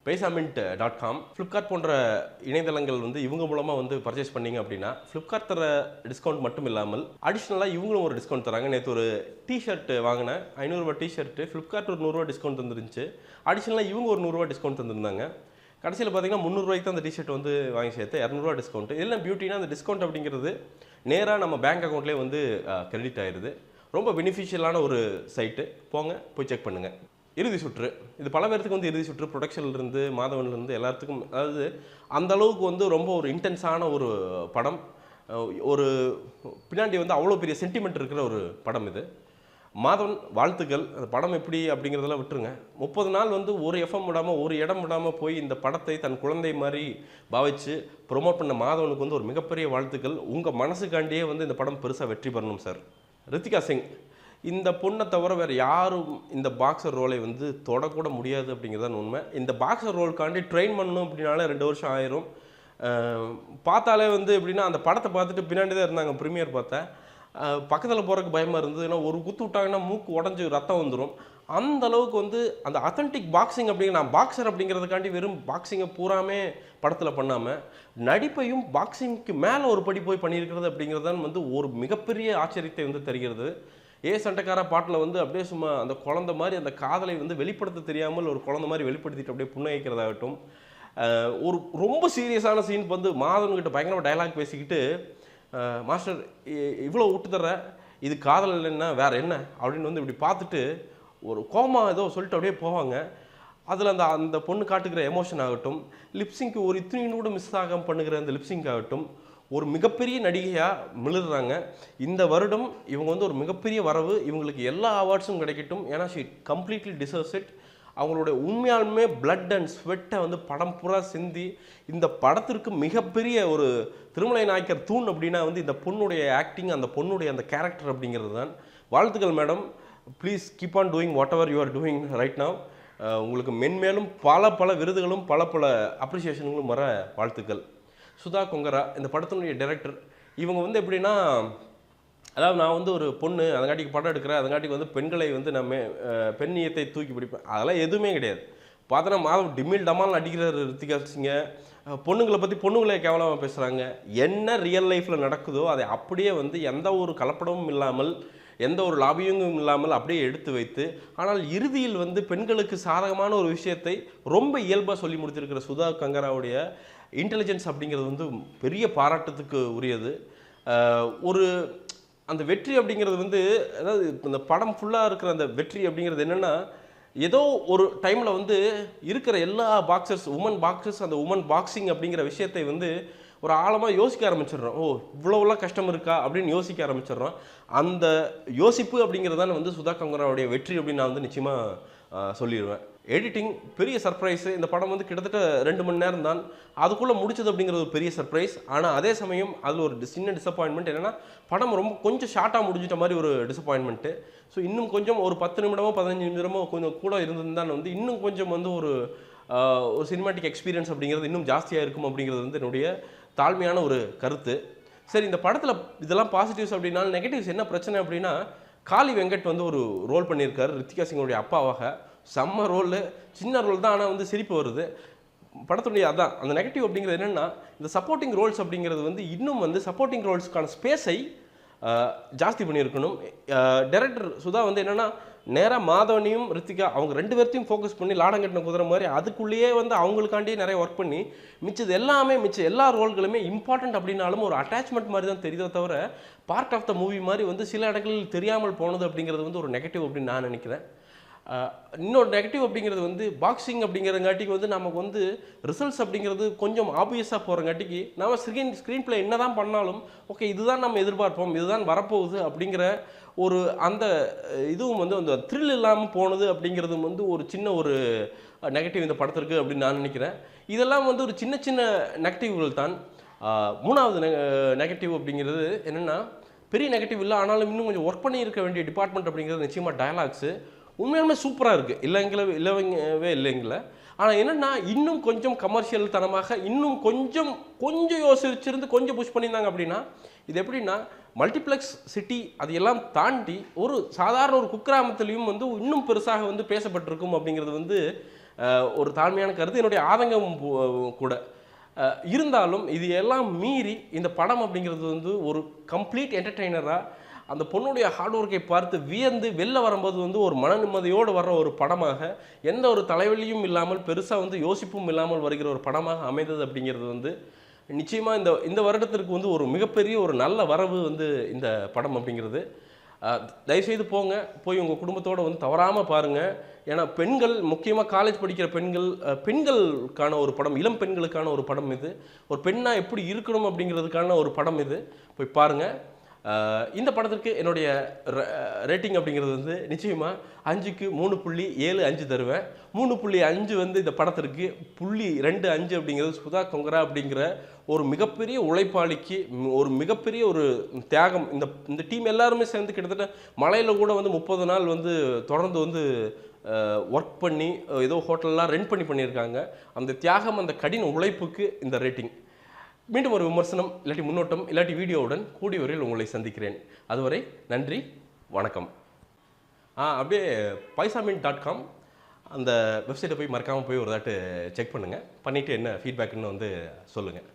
paisament.com Flipkart போன்ற இணையதளங்கள் வந்து இவங்க மூலமாக வந்து பர்ச்சேஸ் பண்ணிங்க அப்படின்னா ஃப்ளிப்கார்ட் தர டிஸ்கவுண்ட் மட்டும் இல்லாமல் அடிஷ்னலாக இவங்களும் ஒரு டிஸ்கவுண்ட் தராங்க. நேற்று ஒரு டிஷர்ட் வாங்கினேன், 500 ரூபா டிஷர்ட்டு, ஃப்ளிப்கார்ட் ஒரு 100 ரூபா டிஸ்கவுண்ட் தந்துருந்துச்சு. அடிஷ்னலாக இவங்க ஒரு 100 ரூபா டிஸ்கவுண்ட் தந்துருந்தாங்க. கடைசியில் பார்த்தீங்கன்னா 300 ரூபாய்க்கு தான் அந்த டிஷர்ட் வந்து வாங்கி சேர்த்து 200 ரூபா டிஸ்கவுண்ட். இதெல்லாம் பியூட்டினா அந்த டிஸ்கவுண்ட் அப்படிங்கிறது நேராக நம்ம பேங்க் அக்கௌண்ட்லேயே வந்து கிரெடிட் ஆயிடுது. ரொம்ப பெனிஃபிஷியலான ஒரு சைட்டு, போய் செக் பண்ணுங்கள். இறுதி சுற்று இது பல பேருக்கு வந்து இறுதி சுற்று ப்ரொடக்ஷன்லேருந்து மாதவன்லேருந்து எல்லாத்துக்கும், அதாவது அந்த அளவுக்கு வந்து ரொம்ப ஒரு இன்டென்ஸான ஒரு படம், ஒரு பின்னாடி வந்து அவ்வளோ பெரிய சென்டிமெண்ட் இருக்கிற ஒரு படம் இது. மாதவன் வாழ்த்துக்கள். அந்த படம் எப்படி அப்படிங்கிறதெல்லாம் விட்டுருங்க. 30 நாள் வந்து ஒரு எஃப்எம் விடாமல் ஒரு இடம் விடாமல் போய் இந்த படத்தை தன் குழந்தை மாதிரி பாவிச்சு ப்ரொமோட் பண்ண மாதவனுக்கு வந்து ஒரு மிகப்பெரிய வாழ்த்துக்கள். உங்கள் மனசுக்காண்டியே வந்து இந்த படம் பெருசாக வெற்றி பெறணும் சார். ரித்திகா சிங் இந்த பொண்ணை தவிர வேறு யாரும் இந்த பாக்ஸர் ரோலை வந்து தொடக்கூட முடியாது அப்படிங்கிறதான் உண்மை. இந்த பாக்ஸர் ரோலுக்காண்டி ட்ரெயின் பண்ணணும் அப்படின்னாலே 2 வருஷம் ஆயிரும். பார்த்தாலே வந்து எப்படின்னா அந்த படத்தை பார்த்துட்டு பின்னாடி தான் இருந்தாங்க. ப்ரீமியர் பார்த்தேன், பக்கத்தில் போகிறதுக்கு பயமாக இருந்தது. ஏன்னா ஒரு குத்து விட்டாங்கன்னா மூக்கு உடஞ்சி ரத்தம் வந்துடும். அந்த அளவுக்கு வந்து அந்த அத்தன்டிக் பாக்ஸிங் அப்படிங்கிற, நான் பாக்ஸர் அப்படிங்கிறதுக்காண்டி வெறும் பாக்ஸிங்கை பூராமே படத்தில் பண்ணாமல் நடிப்பையும் பாக்ஸிங்க்கு மேலே ஒரு படி போய் பண்ணியிருக்கிறது அப்படிங்கிறதான் வந்து ஒரு மிகப்பெரிய ஆச்சரியத்தை வந்து தருகிறது. சண்டைக்கார பாட்டில் வந்து அப்படியே சும்மா அந்த குழந்தை மாதிரி அந்த காதலை வந்து வெளிப்படுத்த தெரியாமல் ஒரு குழந்தை மாதிரி வெளிப்படுத்திட்டு அப்படியே புன்னகைக்கிறதாகட்டும். ஒரு ரொம்ப சீரியஸான சீன் வந்து மாதவன்கிட்ட பயங்கரமாக டைலாக் பேசிக்கிட்டு, மாஸ்டர் இவ்வளோ விட்டு தர்ற, இது காதல் இல்லைன்னா வேறு என்ன அப்படின்னு வந்து இப்படி பார்த்துட்டு ஒரு கோமா ஏதோ சொல்லிட்டு அப்படியே போவாங்க. அதில் அந்த பொண்ணு காட்டுக்கிற எமோஷன் ஆகட்டும், லிப்ஸிங்க்கு ஒரு இத்தனையும் கூட மிஸ் ஆகாமல் பண்ணுகிற அந்த லிப்ஸிங்க் ஆகட்டும், ஒரு மிகப்பெரிய நடிகையாக மிளறாங்க. இந்த வருடம் இவங்க வந்து ஒரு மிகப்பெரிய வரவு, இவங்களுக்கு எல்லா அவார்ட்ஸும் கிடைக்கட்டும். ஏன்னா ஷி கம்ப்ளீட்லி டிசர்வ்ஸ் இட். அவங்களுடைய உண்மையாலுமே பிளட் அண்ட் ஸ்வெட்டை வந்து படம் பூரா சிந்தி இந்த படத்திற்கு மிகப்பெரிய ஒரு திருமலை நாயக்கர் தூண் அப்படின்னா வந்து இந்த பொண்ணுடைய ஆக்டிங், அந்த பொண்ணுடைய அந்த கேரக்டர் அப்படிங்கிறது தான். வாழ்த்துக்கள் madam. Please keep on doing what ever you are doing right now. உங்களுக்கு மென்மேலும் பல விருதுகளும் பல அப்ரிசியேஷன்களும் வர வாழ்த்துக்கள். சுதா கொங்கரா இந்த படத்தினுடைய டைரக்டர். இவங்க வந்து எப்படின்னா, அதாவது நான் வந்து ஒரு பொண்ணு அதங்காட்டிக்கு படம் எடுக்கிறேன், அதங்காட்டிக்கு வந்து பெண்களை வந்து நான் பெண்ணியத்தை தூக்கி பிடிப்பேன், அதெல்லாம் எதுவுமே கிடையாது. பார்த்தோன்னா மாதம் டிமில் டமால் அடிக்கிறார் ரித்திகா சிங்க. பொண்ணுங்களை பற்றி பொண்ணுங்களே கேவலமாக பேசுகிறாங்க. என்ன ரியல் லைஃப்பில் நடக்குதோ அதை அப்படியே வந்து எந்த ஒரு கலப்படமும் இல்லாமல், எந்த ஒரு லாபியும் இல்லாமல் அப்படியே எடுத்து வைத்து, ஆனால் இறுதியில் வந்து பெண்களுக்கு சாதகமான ஒரு விஷயத்தை ரொம்ப இயல்பாக சொல்லி முடித்திருக்கிற சுதா கங்கராவுடைய இன்டெலிஜென்ஸ் அப்படிங்கிறது வந்து பெரிய பாராட்டத்துக்கு உரியது. ஒரு அந்த வெற்றி அப்படிங்கிறது வந்து, அதாவது இந்த படம் ஃபுல்லாக இருக்கிற அந்த வெற்றி அப்படிங்கிறது என்னென்னா, ஏதோ ஒரு டைமில் வந்து இருக்கிற எல்லா பாக்ஸர்ஸ், உமன் பாக்ஸர்ஸ், அந்த உமன் பாக்ஸிங் அப்படிங்கிற விஷயத்தை வந்து ஒரு ஆழமாக யோசிக்க ஆரம்பிச்சிடுறோம். இவ்வளோலாம் கஷ்டம் இருக்கா அப்படின்னு யோசிக்க ஆரம்பிச்சிடுறோம். அந்த யோசிப்பு அப்படிங்கிறது தான் வந்து சுதா கங்கராவுடைய வெற்றி அப்படின்னு நான் வந்து நிச்சயமாக சொல்லிடுவேன். எடிட்டிங் பெரிய சர்ப்ரைஸு. இந்த படம் வந்து கிட்டத்தட்ட 2 மணி நேரம் தான், அதுக்குள்ளே முடிச்சது அப்படிங்கிறது ஒரு பெரிய சர்ப்ரைஸ். ஆனால் அதே சமயம் அதில் ஒரு சின்ன டிசப்பாயின்மெண்ட் என்னென்னா, படம் ரொம்ப கொஞ்சம் ஷார்ட்டாக முடிஞ்சிட்ட மாதிரி ஒரு டிசப்பாயின்மெண்ட்டு. ஸோ இன்னும் கொஞ்சம் ஒரு 10 நிமிடமோ 15 நிமிடமோ கொஞ்சம் கூட இருந்திருந்தால் வந்து இன்னும் கொஞ்சம் வந்து ஒரு சினிமாட்டிக் எக்ஸ்பீரியன்ஸ் அப்படிங்கிறது இன்னும் ஜாஸ்தியாக இருக்கும் அப்படிங்கிறது வந்து என்னுடைய தாழ்மையான ஒரு கருத்து. சரி, இந்த படத்தில் இதெல்லாம் பாசிட்டிவ்ஸ் அப்படின்னாலும் நெகட்டிவ்ஸ் என்ன பிரச்சனை அப்படின்னா, காளி வெங்கட் வந்து ஒரு ரோல் பண்ணியிருக்காரு ரித்திகா சிங்கோடைய அப்பாவாக. செம்ம ரோல், சின்ன ரோல் தான், ஆனால் வந்து சிரிப்பு வருது படத்துடைய. அதான் அந்த நெகட்டிவ் அப்படிங்கிறது என்னென்னா, இந்த சப்போர்ட்டிங் ரோல்ஸ் அப்படிங்கிறது வந்து இன்னும் வந்து சப்போர்ட்டிங் ரோல்ஸ்க்கான ஸ்பேஸை ஜாஸ்தி பண்ணியிருக்கணும். டைரக்டர் சுதா வந்து என்னென்னா, நேராக மாதவனையும் ரித்திகா அவங்க 2 பேர்த்தையும் ஃபோக்கஸ் பண்ணி லாடங்கட்டின குதிரை மாதிரி அதுக்குள்ளேயே வந்து அவங்களுக்காண்டியே நிறைய ஒர்க் பண்ணி மிச்சம் எல்லா ரோல்களுமே இம்பார்ட்டன்ட் அப்படின்னாலும் ஒரு அட்டாச்மெண்ட் மாதிரி தான் தெரியுதோ தவிர பார்ட் ஆஃப் த மூவி மாதிரி வந்து சில இடங்களில் தெரியாமல் போனது அப்படிங்கிறது வந்து ஒரு நெகட்டிவ் அப்படின்னு நான் நினைக்கிறேன். இன்னொரு நெகட்டிவ் அப்படிங்கிறது வந்து பாக்ஸிங் அப்படிங்கிறங்காட்டிக்கு வந்து நமக்கு வந்து ரிசல்ட்ஸ் அப்படிங்கிறது கொஞ்சம் ஆப்வியஸாக போகிறங்காட்டிக்கு நம்ம ஸ்க்ரீன் பிளே என்ன தான் பண்ணாலும் ஓகே இதுதான் நம்ம எதிர்பார்ப்போம், இதுதான் வரப்போகுது அப்படிங்கிற ஒரு அந்த இதுவும் வந்து அந்த த்ரில் இல்லாமல் போனது அப்படிங்கிறதும் வந்து ஒரு சின்ன ஒரு நெகட்டிவ் இந்த படத்திற்கு அப்படின்னு நான் நினைக்கிறேன். இதெல்லாம் வந்து ஒரு சின்ன நெகட்டிவ்கள் தான். 3வது நெகட்டிவ் அப்படிங்கிறது என்னென்னா, பெரிய நெகட்டிவ் இல்லை, ஆனாலும் இன்னும் கொஞ்சம் ஒர்க் பண்ணி இருக்க வேண்டிய டிபார்ட்மெண்ட் அப்படிங்கிறது நிச்சயமாக டயலாக்ஸு உண்மையாலுமே சூப்பராக இருக்குது, இல்லைங்கள. ஆனால் என்னென்னா, இன்னும் கொஞ்சம் கமர்ஷியல் தனமாக இன்னும் கொஞ்சம் யோசிச்சிருந்து கொஞ்சம் புஷ் பண்ணியிருந்தாங்க அப்படின்னா, இது எப்படின்னா மல்டிப்ளெக்ஸ் சிட்டி அது எல்லாம் தாண்டி ஒரு சாதாரண ஒரு குக்கிராமத்துலேயும் வந்து இன்னும் பெருசாக வந்து பேசப்பட்டிருக்கும் அப்படிங்கிறது வந்து ஒரு தாழ்மையான கருத்து, என்னுடைய ஆதங்கம் கூட. இருந்தாலும் இது எல்லாம் மீறி இந்த படம் அப்படிங்கிறது வந்து ஒரு கம்ப்ளீட் என்டர்டெய்னராக அந்த பொண்ணுடைய ஹார்ட் ஒர்க்கை பார்த்து வியந்து வெளில வரும்போது வந்து ஒரு மன நிம்மதியோடு வர்ற ஒரு படமாக, எந்த ஒரு தலைவலியும் இல்லாமல் பெருசாக வந்து யோசிப்பும் இல்லாமல் வருகிற ஒரு படமாக அமைந்தது அப்படிங்கிறது வந்து நிச்சயமாக இந்த வருடத்திற்கு வந்து ஒரு மிகப்பெரிய ஒரு நல்ல வரவு வந்து இந்த படம் அப்படிங்கிறது. தயவுசெய்து போங்க, போய் உங்கள் குடும்பத்தோடு வந்து தவறாமல் பாருங்கள். ஏன்னா பெண்கள், முக்கியமாக காலேஜ் படிக்கிற பெண்கள், பெண்களுக்கான ஒரு படம், இளம் பெண்களுக்கான ஒரு படம் இது. ஒரு பெண்ணாக எப்படி இருக்கணும் அப்படிங்கிறதுக்கான ஒரு படம் இது. போய் பாருங்கள். இந்த படத்திற்கு என்னுடைய ரேட்டிங் அப்படிங்கிறது வந்து நிச்சயமாக 5க்கு 3.75 தருவேன். 3.5 வந்து இந்த படத்திற்கு 0.25 அப்படிங்கிறது சுதா கொங்கரா அப்படிங்கிற ஒரு மிகப்பெரிய உழைப்பாளிக்கு, ஒரு மிகப்பெரிய ஒரு தியாகம். இந்த டீம் எல்லாருமே சேர்ந்து கிட்டத்தட்ட மலையில் கூட வந்து 30 நாள் வந்து தொடர்ந்து வந்து ஒர்க் பண்ணி ஏதோ ஹோட்டல்லாம் ரெண்ட் பண்ணியிருக்காங்க. அந்த தியாகம், அந்த கடின உழைப்புக்கு இந்த ரேட்டிங். மீண்டும் ஒரு விமர்சனம் இல்லாட்டி முன்னோட்டம் இல்லாட்டி வீடியோவுடன் கூடிய வரையில் உங்களை சந்திக்கிறேன். அதுவரை நன்றி, வணக்கம். அப்படியே paisamin.com அந்த வெப்சைட்டை போய் மறக்காமல் போய் ஒரு தாட்டு செக் பண்ணுங்கள். பண்ணிவிட்டு என்ன ஃபீட்பேக்குன்னு வந்து சொல்லுங்கள்.